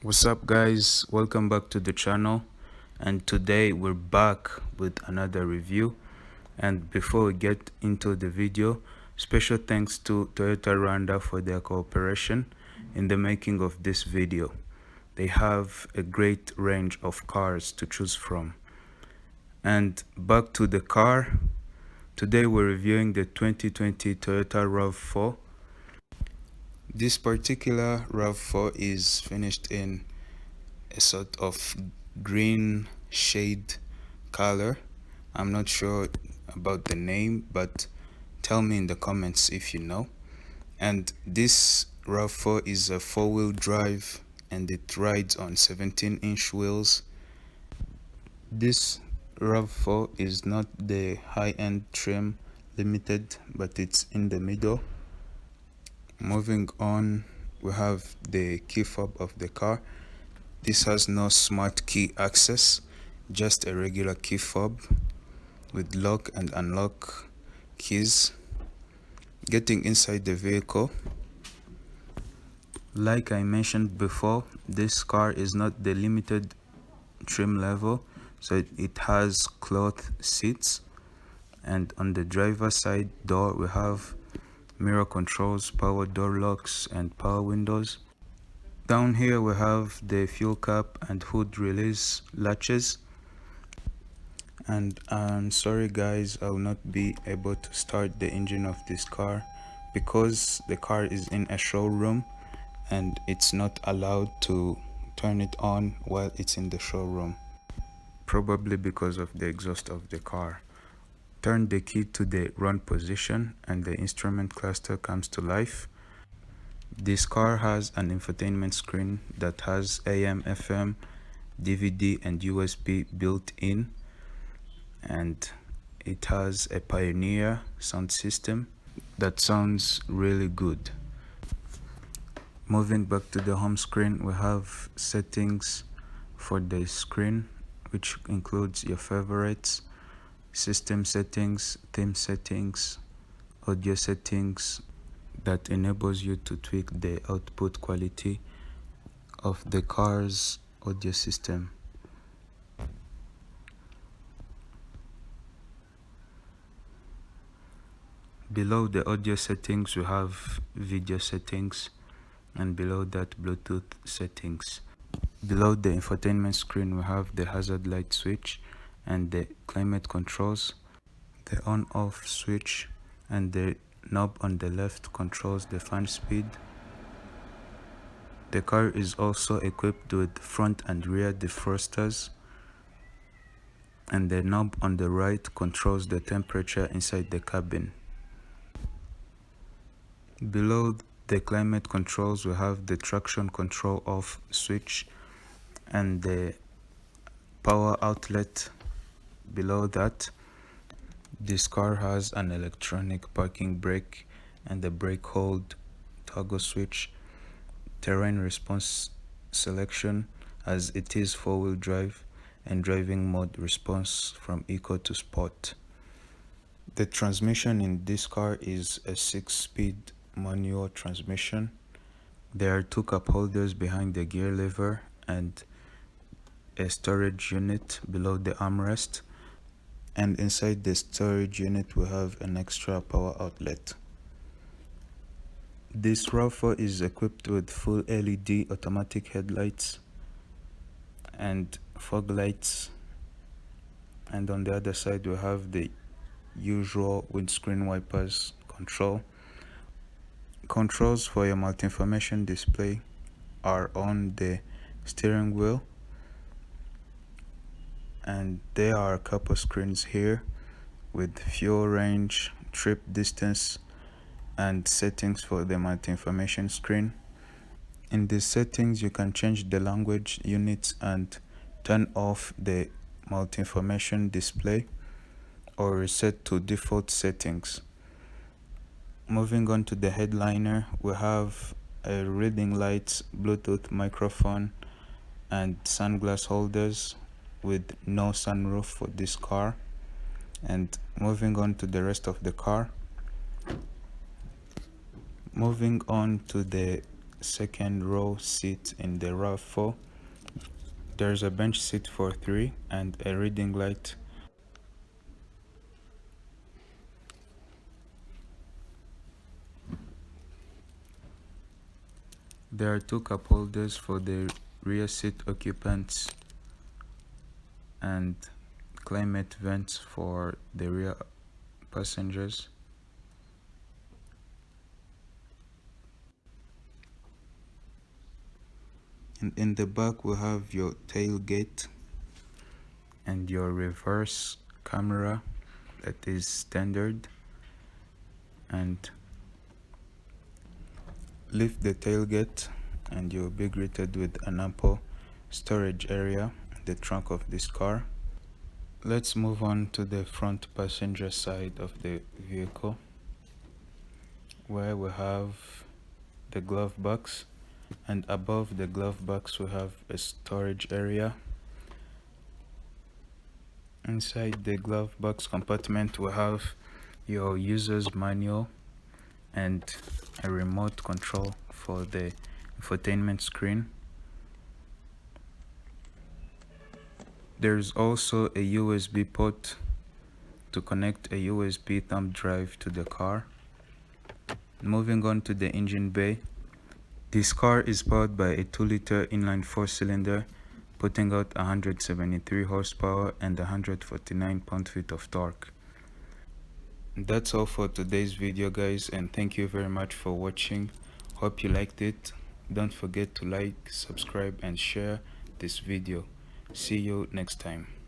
What's up guys, welcome back to the channel, and today we're back with another review. And before we get into the video, special thanks to Toyota Rwanda for their cooperation in the making of this video. They have a great range of cars to choose from. And back to the car, today we're reviewing the 2020 Toyota RAV4. This particular RAV4 is finished in a sort of green shade color. I'm not sure about the name, but tell me in the comments if you know. And this RAV4 is a four-wheel drive and it rides on 17-inch wheels. This RAV4 is not the high-end trim limited, but it's in the middle. Moving on, we have the key fob of the car. This has no smart key access, just a regular key fob with lock and unlock keys. Getting inside the vehicle, like I mentioned before, this car is not the limited trim level, so it has cloth seats. And on the driver's side door we have mirror controls, power door locks and power windows. Down here we have the fuel cap and hood release latches. And I'm sorry guys, I will not be able to start the engine of this car because the car is in a showroom and it's not allowed to turn it on while it's in the showroom, probably because of the exhaust of the car. Turn the key to the run position and the instrument cluster comes to life. This car has an infotainment screen that has AM, FM, DVD and USB built in, and it has a Pioneer sound system that sounds really good. Moving back to the home screen, we have settings for the screen, which includes your favorites, system settings, theme settings, audio settings that enables you to tweak the output quality of the car's audio system. Below the audio settings we have video settings, and below that Bluetooth settings. Below the infotainment screen we have the hazard light switch and the climate controls, the on off switch, and the knob on the left controls the fan speed. The car is also equipped with front and rear defrosters, and the knob on the right controls the temperature inside the cabin. Below the climate controls we have the traction control off switch and the power outlet. Below that, this car has an electronic parking brake and the brake hold toggle switch, terrain response selection as it is four-wheel drive, and driving mode response from eco to sport. The transmission in this car is a 6-speed manual transmission. There are two cup holders behind the gear lever and a storage unit below the armrest, and inside the storage unit we have an extra power outlet. This RAV4 is equipped with full LED automatic headlights and fog lights, and on the other side we have the usual windscreen wipers controls for your multi-information display are on the steering wheel, and there are a couple screens here with fuel range, trip distance and settings for the multi-information screen. In the settings you can change the language units and turn off the multi-information display or reset to default settings. Moving on to the headliner, we have a reading lights, Bluetooth microphone and sunglass holders with no sunroof for this car. And moving on to the rest of the car, moving on to the second row seat in the RAV4. There's a bench seat for 3 and a reading light. There are 2 cup holders for the rear seat occupants and climate vents for the rear passengers. And in the back we have your tailgate and your reverse camera that is standard, and lift the tailgate and you'll be greeted with an ample storage area in the trunk of this car. Let's move on to the front passenger side of the vehicle, where we have the glove box, and above the glove box we have a storage area. Inside the glove box compartment we have your user's manual and a remote control for the infotainment screen. There's also a USB port to connect a USB thumb drive to the car. Moving on to the engine bay. This car is powered by a 2-liter inline 4-cylinder, putting out 173 horsepower and 149 pound-feet of torque. That's all for today's video, guys, and thank you very much for watching. Hope you liked it. Don't forget to like, subscribe and share this video. See you next time.